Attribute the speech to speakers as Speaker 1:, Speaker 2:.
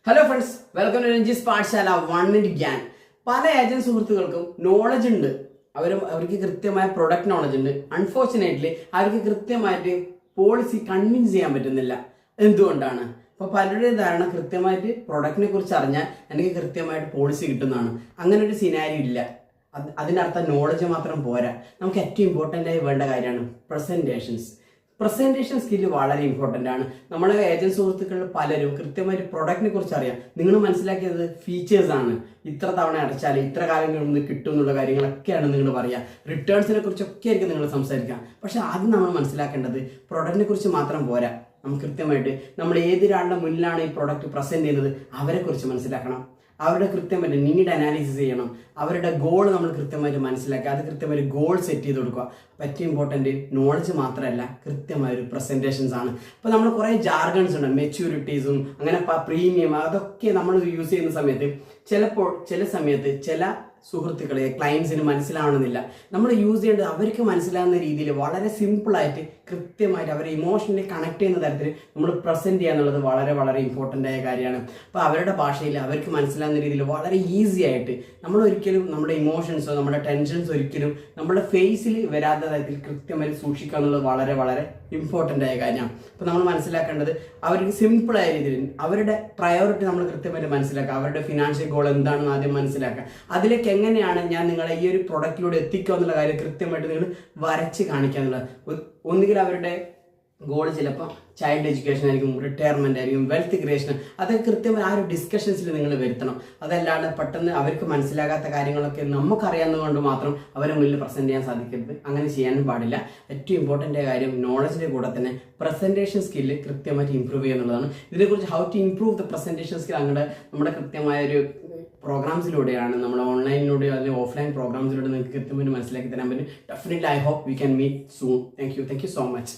Speaker 1: Hello friends, welcome to Ranjee's Pathashala 1 minute Gyan. പല agent സുഹൃത്തുക്കൾക്കും knowledge ഉണ്ട്, അവർക്ക് കൃത്യമായ പ്രൊഡക്റ്റ് നോളജ് ഉണ്ട്. അൺഫോർച്ചുനേറ്റ്ലി അവർക്ക് കൃത്യമായിട്ട് പോളിസി കൺവിൻസ് ചെയ്യാൻ പറ്റുന്നില്ല. എന്തുകൊണ്ടാണ്? അപ്പോൾ പലരുടെയും ധാരണ കൃത്യമായിട്ട് പ്രൊഡക്റ്റിനെ കുറിച്ച് അറിഞ്ഞാൽ എനിക്ക് കൃത്യമായിട്ട് പോളിസി കിട്ടുന്നതാണ്. അങ്ങനെ ഒരു സിനാരി ഇല്ല. അതിനർത്ഥം നോളജ് മാത്രം പോരാ. നമുക്ക് ഏറ്റവും ഇമ്പോർട്ടൻ്റ് ആയി വേണ്ട കാര്യമാണ് പ്രസന്റേഷൻ സ്കില്ല് വളരെ ഇമ്പോർട്ടൻ്റ് ആണ്. നമ്മളെ ഏജന്റ് സുഹൃത്തുക്കളിൽ പലരും കൃത്യമായിട്ട് പ്രൊഡക്റ്റിനെ കുറിച്ച് അറിയാം. നിങ്ങൾ മനസ്സിലാക്കിയത് ഫീച്ചേഴ്സ് ആണ്. ഇത്ര തവണ അടച്ചാൽ ഇത്ര കാലങ്ങളിൽ കിട്ടും എന്നുള്ള കാര്യങ്ങളൊക്കെയാണ് നിങ്ങൾ പറയുക. റിട്ടേൺസിനെ കുറിച്ചൊക്കെ ആയിരിക്കും നിങ്ങൾ സംസാരിക്കുക. പക്ഷെ ആദ്യം നമ്മൾ മനസ്സിലാക്കേണ്ടത് പ്രൊഡക്റ്റിനെ കുറിച്ച് മാത്രം പോരാ. നമുക്ക് കൃത്യമായിട്ട് നമ്മൾ ഏതൊരാളുടെ മുന്നിലാണ് ഈ പ്രൊഡക്റ്റ് പ്രസന്റ് ചെയ്യുന്നത് അവരെ കുറിച്ച് മനസ്സിലാക്കണം. അവരുടെ കൃത്യമായിട്ട് നീഡ് അനാലിസിസ് ചെയ്യണം. അവരുടെ ഗോൾ നമ്മൾ കൃത്യമായിട്ട് മനസ്സിലാക്കുക. അത് കൃത്യമായിട്ട് ഗോൾ സെറ്റ് ചെയ്ത് കൊടുക്കുക. ഏറ്റവും ഇമ്പോർട്ടൻറ്റ് നോളജ് മാത്രമല്ല, കൃത്യമായൊരു പ്രസൻറ്റേഷൻസ് ആണ്. ഇപ്പോൾ നമ്മൾ കുറേ ജാർഗൺസ് ഉണ്ട്, മെച്യൂരിറ്റീസും അങ്ങനെ പ്രീമിയം, അതൊക്കെ നമ്മൾ യൂസ് ചെയ്യുന്ന സമയത്ത് ചില സമയത്ത് ചില സുഹൃത്തുക്കളെ ക്ലയൻസിന് മനസ്സിലാവണമെന്നില്ല. നമ്മൾ യൂസ് ചെയ്യേണ്ടത് അവർക്ക് മനസ്സിലാകുന്ന രീതിയിൽ വളരെ സിമ്പിളായിട്ട് കൃത്യമായിട്ട് അവരെ ഇമോഷണലി കണക്ട് ചെയ്യുന്ന തരത്തിൽ നമ്മൾ പ്രസൻറ്റ് ചെയ്യുക എന്നുള്ളത് വളരെ വളരെ ഇമ്പോർട്ടൻ്റ് ആയ കാര്യമാണ്. അപ്പോൾ അവരുടെ ഭാഷയിൽ അവർക്ക് മനസ്സിലാകുന്ന രീതിയിൽ വളരെ ഈസി ആയിട്ട് നമ്മൾ ഒരിക്കലും നമ്മുടെ ഇമോഷൻസോ നമ്മുടെ ടെൻഷൻസോ ഒരിക്കലും നമ്മുടെ ഫേസിൽ വരാത്ത തരത്തിൽ കൃത്യമായി സൂക്ഷിക്കുക എന്നുള്ളത് വളരെ വളരെ ഇമ്പോർട്ടൻ്റ് ആയ കാര്യമാണ്. അപ്പോൾ നമ്മൾ മനസ്സിലാക്കേണ്ടത് അവർക്ക് സിമ്പിളായ രീതിയിൽ അവരുടെ പ്രയോറിറ്റി നമ്മൾ കൃത്യമായിട്ട് മനസ്സിലാക്കുക. അവരുടെ ഫിനാൻഷ്യൽ ഗോൾ എന്താണെന്ന് ആദ്യം മനസ്സിലാക്കുക. അതിലേക്ക് എങ്ങനെയാണ് ഞാൻ നിങ്ങളെ ഈ ഒരു പ്രൊഡക്റ്റിലൂടെ എത്തിക്കുക എന്നുള്ള കാര്യം കൃത്യമായിട്ട് നിങ്ങൾ വരച്ച് കാണിക്കുക എന്നുള്ളത്. ഒന്നുകിൽ അവരുടെ ഗോൾ ചിലപ്പോൾ ചൈൽഡ് എഡ്യൂക്കേഷൻ ആയിരിക്കും, റിട്ടയർമെന്റ് ആയിരിക്കും, വെൽത്ത് ക്രിയേഷൻ, അതൊക്കെ കൃത്യമായി ആ ഒരു ഡിസ്കഷൻസിൽ നിങ്ങൾ വരുത്തണം. അതല്ലാതെ പെട്ടെന്ന് അവർക്ക് മനസ്സിലാകാത്ത കാര്യങ്ങളൊക്കെ നമുക്കറിയാവുന്നത് കൊണ്ട് മാത്രം അവരെ മുന്നിൽ പ്രസന്റ് ചെയ്യാൻ സാധിക്കരുത്. അങ്ങനെ ചെയ്യാനും പാടില്ല. ഏറ്റവും ഇമ്പോർട്ടൻ്റ് കാര്യം നോളജിന്റെ കൂടെ തന്നെ പ്രസന്റേഷൻ സ്കില്ല് കൃത്യമായിട്ട് ഇമ്പ്രൂവ് ചെയ്യുക എന്നുള്ളതാണ്. ഇതിനെക്കുറിച്ച് how to improve the presentation skill നമ്മുടെ കൃത്യമായ ഒരു പ്രോഗ്രാംസിലൂടെയാണ്, നമ്മൾ ഓൺലൈനിലൂടെ അല്ലെങ്കിൽ ഓഫ്ലൈൻ പ്രോഗ്രാംസിലൂടെ നിങ്ങൾക്ക് കൃത്യമായിട്ട് മനസ്സിലാക്കി തരാൻ പറ്റും. Definitely I hope we can meet soon. Thank you so much.